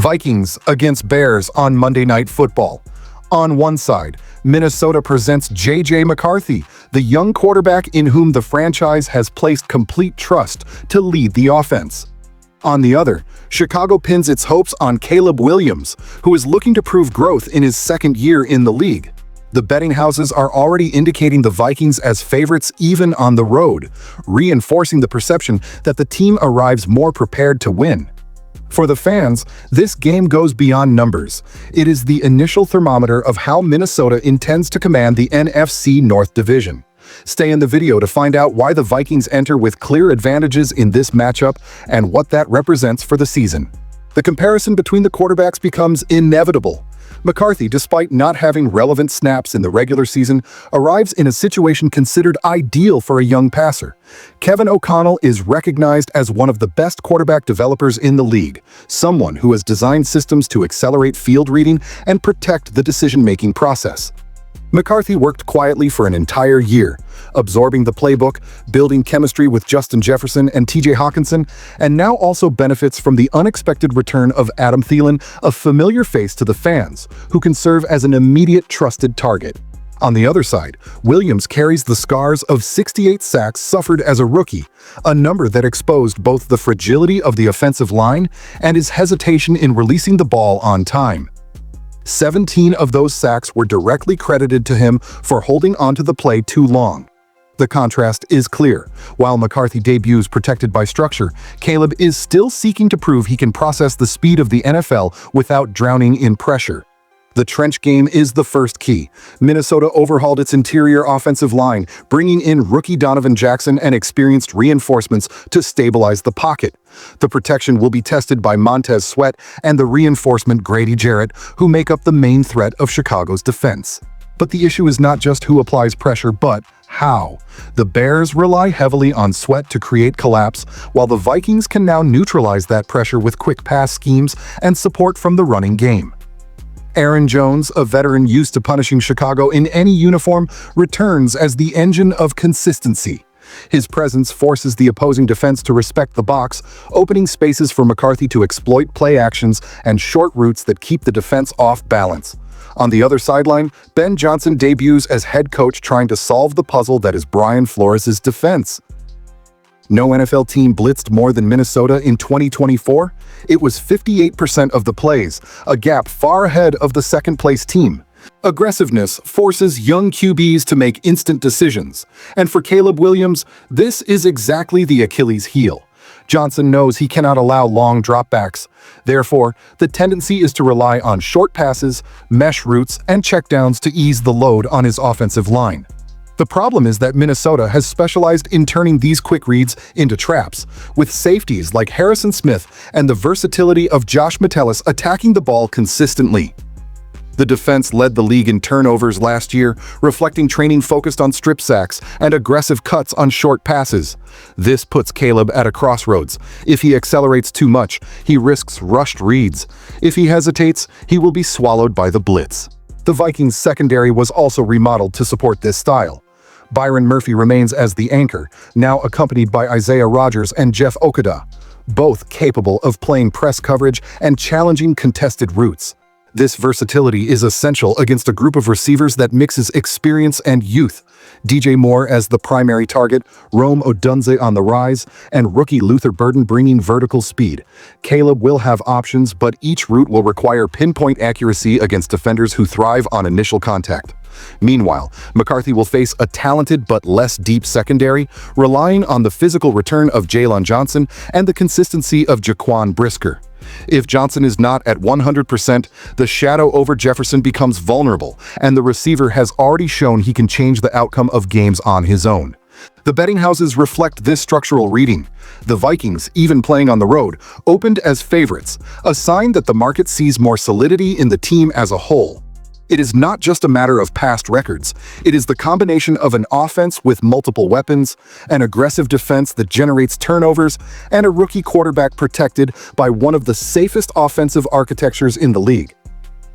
Vikings against Bears on Monday Night Football. On one side, Minnesota presents J.J. McCarthy, the young quarterback in whom the franchise has placed complete trust to lead the offense. On the other, Chicago pins its hopes on Caleb Williams, who is looking to prove growth in his second year in the league. The betting houses are already indicating the Vikings as favorites even on the road, reinforcing the perception that the team arrives more prepared to win. For the fans, this game goes beyond numbers. It is the initial thermometer of how Minnesota intends to command the NFC North Division. Stay in the video to find out why the Vikings enter with clear advantages in this matchup and what that represents for the season. The comparison between the quarterbacks becomes inevitable. McCarthy, despite not having relevant snaps in the regular season, arrives in a situation considered ideal for a young passer. Kevin O'Connell is recognized as one of the best quarterback developers in the league, someone who has designed systems to accelerate field reading and protect the decision-making process. McCarthy worked quietly for an entire year, absorbing the playbook, building chemistry with Justin Jefferson and TJ Hawkinson, and now also benefits from the unexpected return of Adam Thielen, a familiar face to the fans, who can serve as an immediate trusted target. On the other side, Williams carries the scars of 68 sacks suffered as a rookie, a number that exposed both the fragility of the offensive line and his hesitation in releasing the ball on time. 17 of those sacks were directly credited to him for holding onto the play too long. The contrast is clear. While McCarthy debuts protected by structure, Caleb is still seeking to prove he can process the speed of the NFL without drowning in pressure. The trench game is the first key. Minnesota overhauled its interior offensive line, bringing in rookie Donovan Jackson and experienced reinforcements to stabilize the pocket. The protection will be tested by Montez Sweat and the reinforcement Grady Jarrett, who make up the main threat of Chicago's defense. But the issue is not just who applies pressure, but how. The Bears rely heavily on Sweat to create collapse, while the Vikings can now neutralize that pressure with quick pass schemes and support from the running game. Aaron Jones, a veteran used to punishing Chicago in any uniform, returns as the engine of consistency. His presence forces the opposing defense to respect the box, opening spaces for McCarthy to exploit play actions and short routes that keep the defense off balance. On the other sideline, Ben Johnson debuts as head coach trying to solve the puzzle that is Brian Flores' defense. No NFL team blitzed more than Minnesota in 2024. It was 58% of the plays, a gap far ahead of the second-place team. Aggressiveness forces young QBs to make instant decisions, and for Caleb Williams, this is exactly the Achilles heel. Johnson knows he cannot allow long dropbacks. Therefore, the tendency is to rely on short passes, mesh routes, and checkdowns to ease the load on his offensive line. The problem is that Minnesota has specialized in turning these quick reads into traps, with safeties like Harrison Smith and the versatility of Josh Metellus attacking the ball consistently. The defense led the league in turnovers last year, reflecting training focused on strip sacks and aggressive cuts on short passes. This puts Caleb at a crossroads. If he accelerates too much, he risks rushed reads. If he hesitates, he will be swallowed by the blitz. The Vikings' secondary was also remodeled to support this style. Byron Murphy remains as the anchor, now accompanied by Isaiah Rodgers and Jeff Okudah, both capable of playing press coverage and challenging contested routes. This versatility is essential against a group of receivers that mixes experience and youth. DJ Moore as the primary target, Rome Odunze on the rise, and rookie Luther Burden bringing vertical speed. Caleb will have options, but each route will require pinpoint accuracy against defenders who thrive on initial contact. Meanwhile, McCarthy will face a talented but less deep secondary, relying on the physical return of Jalen Johnson and the consistency of Jaquan Brisker. If Johnson is not at 100%, the shadow over Jefferson becomes vulnerable, and the receiver has already shown he can change the outcome of games on his own. The betting houses reflect this structural reading. The Vikings, even playing on the road, opened as favorites, a sign that the market sees more solidity in the team as a whole. It is not just a matter of past records. It is the combination of an offense with multiple weapons, an aggressive defense that generates turnovers, and a rookie quarterback protected by one of the safest offensive architectures in the league.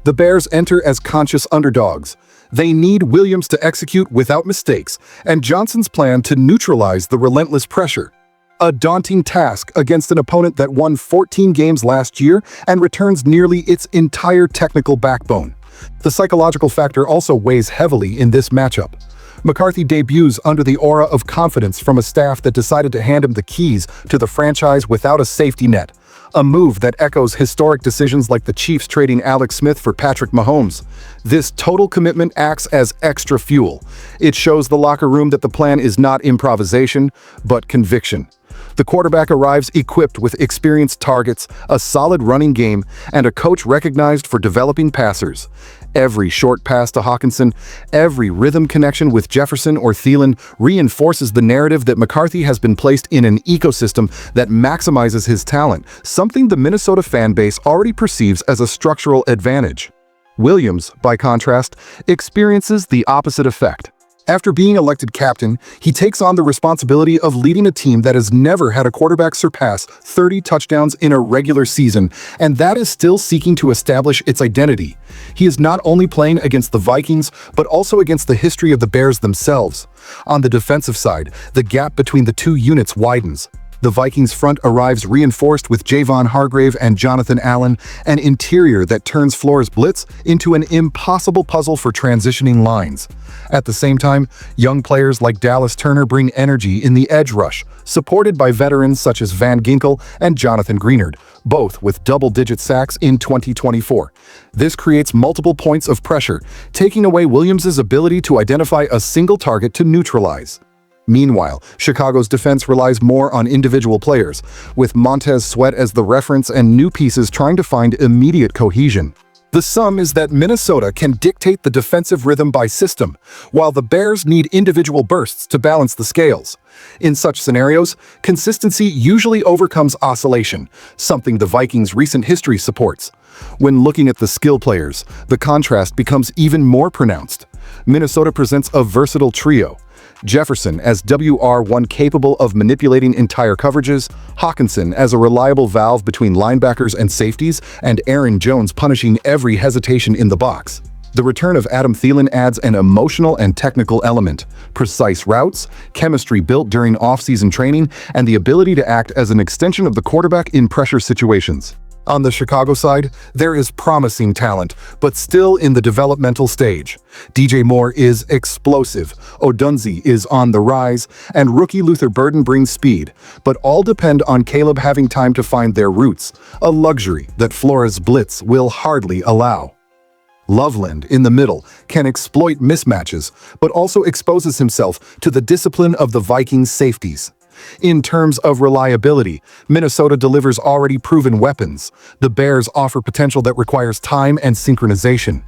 The Bears enter as conscious underdogs. They need Williams to execute without mistakes, and Johnson's plan to neutralize the relentless pressure. A daunting task against an opponent that won 14 games last year and returns nearly its entire technical backbone. The psychological factor also weighs heavily in this matchup. McCarthy debuts under the aura of confidence from a staff that decided to hand him the keys to the franchise without a safety net. A move that echoes historic decisions like the Chiefs trading Alex Smith for Patrick Mahomes. This total commitment acts as extra fuel. It shows the locker room that the plan is not improvisation, but conviction. The quarterback arrives equipped with experienced targets, a solid running game, and a coach recognized for developing passers. Every short pass to Hockenson, every rhythm connection with Jefferson or Thielen reinforces the narrative that McCarthy has been placed in an ecosystem that maximizes his talent, something the Minnesota fan base already perceives as a structural advantage. Williams, by contrast, experiences the opposite effect. After being elected captain, he takes on the responsibility of leading a team that has never had a quarterback surpass 30 touchdowns in a regular season, and that is still seeking to establish its identity. He is not only playing against the Vikings, but also against the history of the Bears themselves. On the defensive side, the gap between the two units widens. The Vikings front arrives reinforced with Javon Hargrave and Jonathan Allen, an interior that turns Flores' blitz into an impossible puzzle for transitioning lines. At the same time, young players like Dallas Turner bring energy in the edge rush, supported by veterans such as Van Ginkel and Jonathan Greenard, both with double-digit sacks in 2024. This creates multiple points of pressure, taking away Williams' ability to identify a single target to neutralize. Meanwhile, Chicago's defense relies more on individual players, with Montez Sweat as the reference and new pieces trying to find immediate cohesion. The sum is that Minnesota can dictate the defensive rhythm by system, while the Bears need individual bursts to balance the scales. In such scenarios, consistency usually overcomes oscillation, something the Vikings' recent history supports. When looking at the skill players, the contrast becomes even more pronounced. Minnesota presents a versatile trio. Jefferson as WR1 capable of manipulating entire coverages, Hockenson as a reliable valve between linebackers and safeties, and Aaron Jones punishing every hesitation in the box. The return of Adam Thielen adds an emotional and technical element, precise routes, chemistry built during off-season training, and the ability to act as an extension of the quarterback in pressure situations. On the Chicago side, there is promising talent, but still in the developmental stage. DJ Moore is explosive, Odunze is on the rise, and rookie Luther Burden brings speed, but all depend on Caleb having time to find their roots, a luxury that Flores' blitz will hardly allow. Loveland, in the middle, can exploit mismatches, but also exposes himself to the discipline of the Vikings' safeties. In terms of reliability, Minnesota delivers already proven weapons. The Bears offer potential that requires time and synchronization.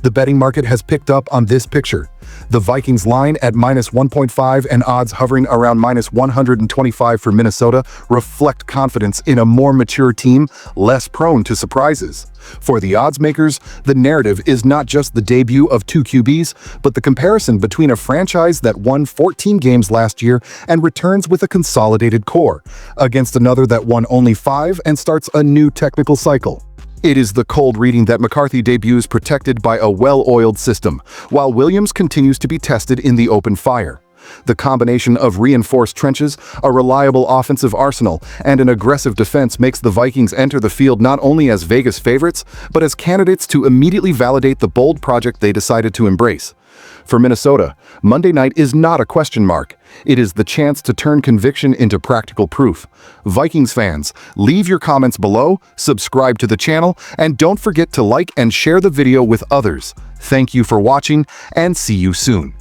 The betting market has picked up on this picture. The Vikings line at -1.5 and odds hovering around -125 for Minnesota reflect confidence in a more mature team, less prone to surprises. For the odds makers, the narrative is not just the debut of two QBs, but the comparison between a franchise that won 14 games last year and returns with a consolidated core, against another that won only 5 and starts a new technical cycle. It is the cold reading that McCarthy debuts protected by a well-oiled system, while Williams continues to be tested in the open fire. The combination of reinforced trenches, a reliable offensive arsenal, and an aggressive defense makes the Vikings enter the field not only as Vegas favorites, but as candidates to immediately validate the bold project they decided to embrace. For Minnesota, Monday night is not a question mark. It is the chance to turn conviction into practical proof. Vikings fans, leave your comments below, subscribe to the channel, and don't forget to like and share the video with others. Thank you for watching, and see you soon.